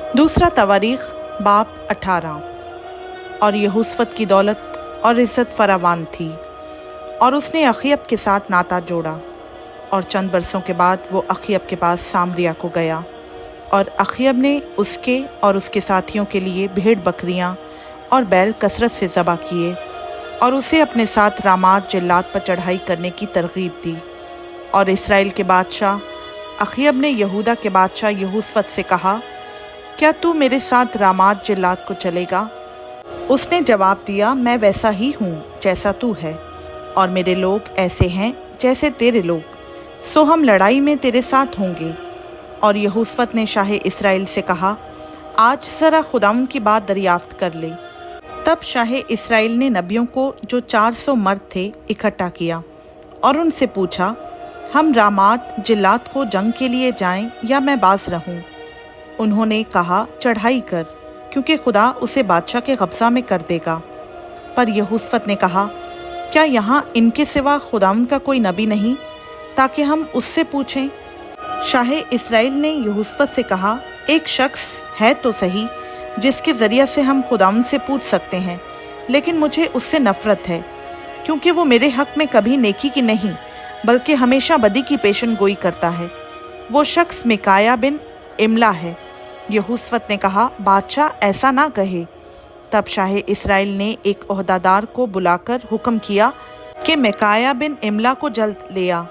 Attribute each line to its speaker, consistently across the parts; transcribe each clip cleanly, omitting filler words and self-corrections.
Speaker 1: दूसरा तवारीख बाब 18। और यहोशफत की दौलत और इज़्ज़त फरावान थी, और उसने अखीयब के साथ नाता जोड़ा। और चंद बरसों के बाद वो अखीयब के पास सामरिया को गया, और अखीयब ने उसके और उसके साथियों के लिए भेड़ बकरियां और बैल कसरत से ज़बह किए, और उसे अपने साथ रामात जिल्लात पर चढ़ाई करने की तरगीब दी। और इसराइल के बादशाह अखीयब ने यहूदा के बादशाह यहोशफत से कहा, क्या तू मेरे साथ रामात जिल्लात को चलेगा? उसने जवाब दिया, मैं वैसा ही हूँ जैसा तू है, और मेरे लोग ऐसे हैं जैसे तेरे लोग, सो हम लड़ाई में तेरे साथ होंगे। और यहोशफत ने शाह इसराइल से कहा, आज ज़रा खुदावंद की बात दरियाफ्त कर ले। तब शाह इसराइल ने नबियों को, जो 400 मर्द थे, इकट्ठा किया और उनसे पूछा, हम रामात जिल्लात को जंग के लिए जाएं या मैं बाज रहूं? उन्होंने कहा, चढ़ाई कर, क्योंकि खुदा उसे बादशाह के कब्ज़ा में कर देगा। पर यहोशफत ने कहा, क्या यहाँ इनके सिवा खुदावंद का कोई नबी नहीं, ताकि हम उससे पूछें? शाह इसराइल ने यहोशफत से कहा, एक शख्स है तो सही जिसके ज़रिया से हम खुदावंद से पूछ सकते हैं, लेकिन मुझे उससे नफ़रत है, क्योंकि वो मेरे हक़ में कभी नेकी की नहीं बल्कि हमेशा बदी की पेशन गोई करता है। वो शख्स मिकाया बिन इमला है। यहोशफत ने कहा, बादशाह ऐसा ना कहे। तब शाह इसराइल ने एक ओहदादार को बुलाकर हुक्म किया कि मिकाया बिन इमला को जल्द ले आ।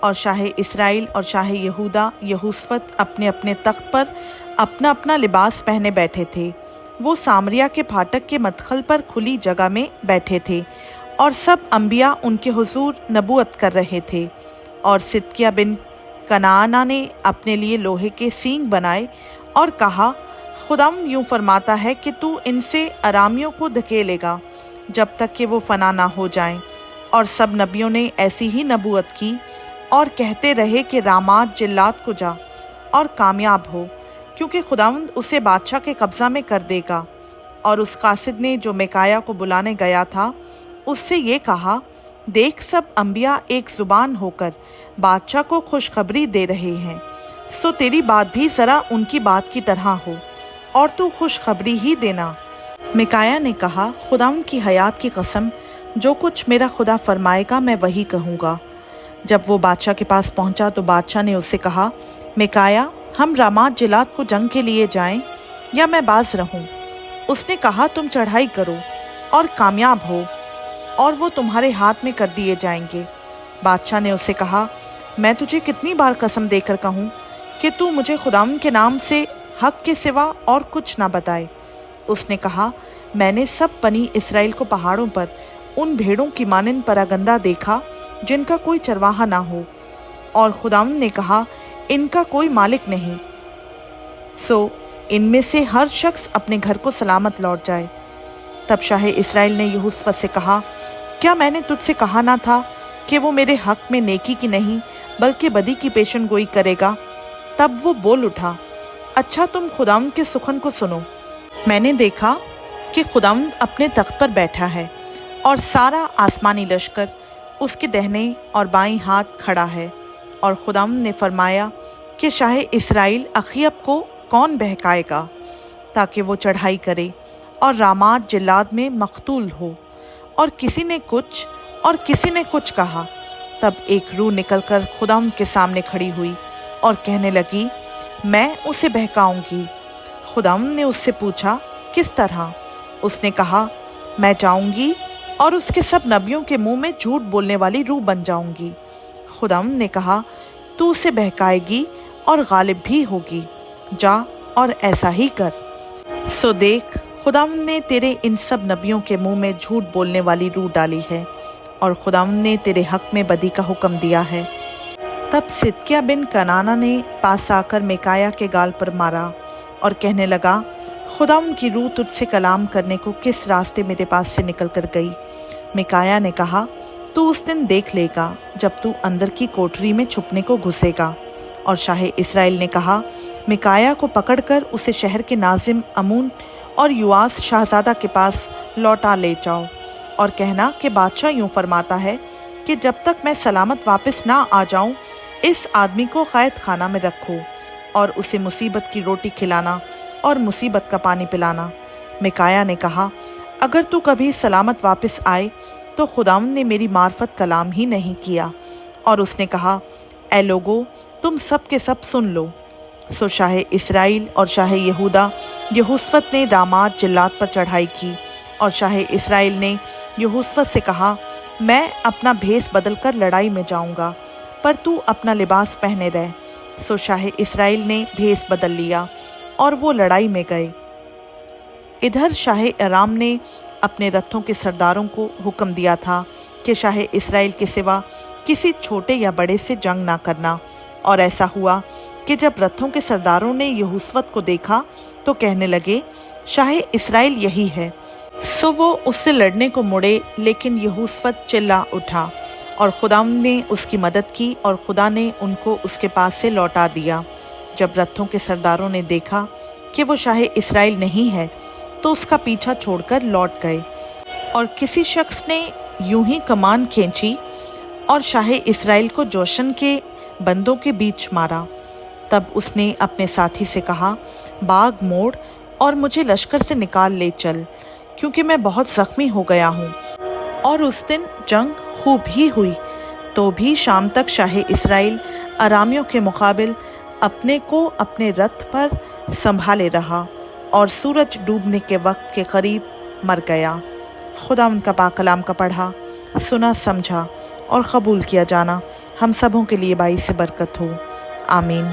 Speaker 1: और शाह इसराइल और शाह यहूदा यहोशफत अपने अपने तख्त पर अपना अपना लिबास पहने बैठे थे। वो सामरिया के फाटक के मदखल पर खुली जगह में बैठे थे, और सब अंबिया उनके हुजूर नबूवत कर रहे थे। और सिदकिया बिन कनाना ने अपने लिए लोहे के सींग बनाए और कहा, खुदावंद यूँ फरमाता है कि तू इनसे अरामियों को धकेलेगा जब तक कि वो फना ना हो जाएं। और सब नबियों ने ऐसी ही नबूवत की और कहते रहे कि रामात जिल्लात को जा और कामयाब हो, क्योंकि खुदावंद उसे बादशाह के कब्ज़ा में कर देगा। और उस कासिद ने, जो मिकाया को बुलाने गया था, उससे ये कहा, देख, सब अंबिया एक ज़ुबान होकर बादशाह को खुशखबरी दे रहे हैं, सो तेरी बात भी ज़रा उनकी बात की तरह हो, और तू खुशखबरी ही देना। मिकाया ने कहा, खुदावंद की हयात की कसम, जो कुछ मेरा खुदा फरमाएगा मैं वही कहूँगा। जब वो बादशाह के पास पहुँचा तो बादशाह ने उससे कहा, मिकाया, हम रामात जिल्लात को जंग के लिए जाएं या मैं बाज रहूं? उसने कहा, तुम चढ़ाई करो और कामयाब हो, और वो तुम्हारे हाथ में कर दिए जाएंगे। बादशाह ने उससे कहा, मैं तुझे कितनी बार कसम देकर कहूँ कि तू मुझे खुदावंद के नाम से हक के सिवा और कुछ ना बताए। उसने कहा, मैंने सब बनी इसराइल को पहाड़ों पर उन भेड़ों की मानिंद परागंदा देखा जिनका कोई चरवाहा ना हो, और खुदावंद ने कहा, इनका कोई मालिक नहीं, सो इनमें से हर शख्स अपने घर को सलामत लौट जाए। तब शाह इसराइल ने यहोशफत से कहा, क्या मैंने तुझसे कहा ना था कि वो मेरे हक़ में नेकी की नहीं बल्कि बदी की पेशन गोई करेगा? तब वो बोल उठा, अच्छा, तुम खुदावंद के सुखन को सुनो। मैंने देखा कि खुदावंद अपने तख्त पर बैठा है, और सारा आसमानी लश्कर उसके दाहिने और बाईं हाथ खड़ा है। और खुदावंद ने फरमाया कि शाह इसराइल अखीयब को कौन बहकाएगा, ताकि वो चढ़ाई करे और रामात जिल्लात में मकतूल हो। और किसी ने कुछ और किसी ने कुछ कहा। तब एक रूह निकलकर खुदावंद के सामने खड़ी हुई और कहने लगी, मैं उसे बहकाऊंगी। खुदावंद ने उससे पूछा, किस तरह? उसने कहा, मैं जाऊंगी और उसके सब नबियों के मुंह में झूठ बोलने वाली रूह बन जाऊंगी। खुदावंद ने कहा, तू उसे बहकाएगी और गालिब भी होगी, जा और ऐसा ही कर। सो देख, खुदावंद ने तेरे इन सब नबियों के मुंह में झूठ बोलने वाली रूह डाली है, और खुदावंद ने तेरे हक़ में बदी का हुक्म दिया है। तब सिदकिया बिन कनाना ने पास आकर मिकाया के गाल पर मारा और कहने लगा, खुदावंद की रूह तुझसे कलाम करने को किस रास्ते मेरे पास से निकल कर गई? मिकाया ने कहा, तू उस दिन देख लेगा जब तू अंदर की कोठरी में छुपने को घुसेगा। और शाह इसराइल ने कहा, मिकाया को पकड़कर उसे शहर के नाजिम अमून और युआस शाहजादा के पास लौटा ले जाओ, और कहना कि बादशाह यूँ फरमाता है कि जब तक मैं सलामत वापस ना आ जाऊं, इस आदमी को कैद खाना में रखो, اور اسے مصیبت کی روٹی کھلانا اور مصیبت کا پانی پلانا۔ میکایا نے کہا، اگر تو کبھی سلامت واپس آئے تو خداوند نے میری معرفت کلام ہی نہیں کیا۔ اور اس نے کہا، اے لوگو، تم سب کے سب سن لو۔ سو شاہ اسرائیل اور شاہ یہودا یہوشفت نے رامات جلات پر چڑھائی کی، اور شاہ اسرائیل نے یہوشفت سے کہا، میں اپنا بھیس بدل کر لڑائی میں جاؤں گا، پر تو اپنا لباس پہنے رہ۔ سو شاہ اسرائیل نے بھیس بدل لیا اور وہ لڑائی میں گئے۔ ادھر شاہ ارام نے اپنے رتھوں کے سرداروں کو حکم دیا تھا کہ شاہ اسرائیل کے سوا کسی چھوٹے یا بڑے سے جنگ نہ کرنا، اور ایسا ہوا کہ جب رتھوں کے سرداروں نے یہوشفت کو دیکھا تو کہنے لگے، شاہ اسرائیل یہی ہے۔ سو وہ اس سے لڑنے کو مڑے، لیکن یہوشفت چلا اٹھا، اور خداوند نے اس کی مدد کی، اور خدا نے ان کو اس کے پاس سے لوٹا دیا۔ جب رتھوں کے سرداروں نے دیکھا کہ وہ شاہ اسرائیل نہیں ہے تو اس کا پیچھا چھوڑ کر لوٹ گئے، اور کسی شخص نے یوں ہی کمان کھینچی اور شاہ اسرائیل کو جوشن کے بندوں کے بیچ مارا۔ تب اس نے اپنے ساتھی سے کہا، باغ موڑ اور مجھے لشکر سے نکال لے چل، کیونکہ میں بہت زخمی ہو گیا ہوں۔ اور اس دن جنگ خوب ہی ہوئی، تو بھی شام تک شاہ اسرائیل ارامیوں کے مقابل اپنے کو اپنے رتھ پر سنبھالے رہا، اور سورج ڈوبنے کے وقت کے قریب مر گیا۔ خداوند کا پاک کلام کا پڑھا، سنا، سمجھا اور قبول کیا جانا ہم سبوں کے لیے باعث برکت ہو۔ آمین۔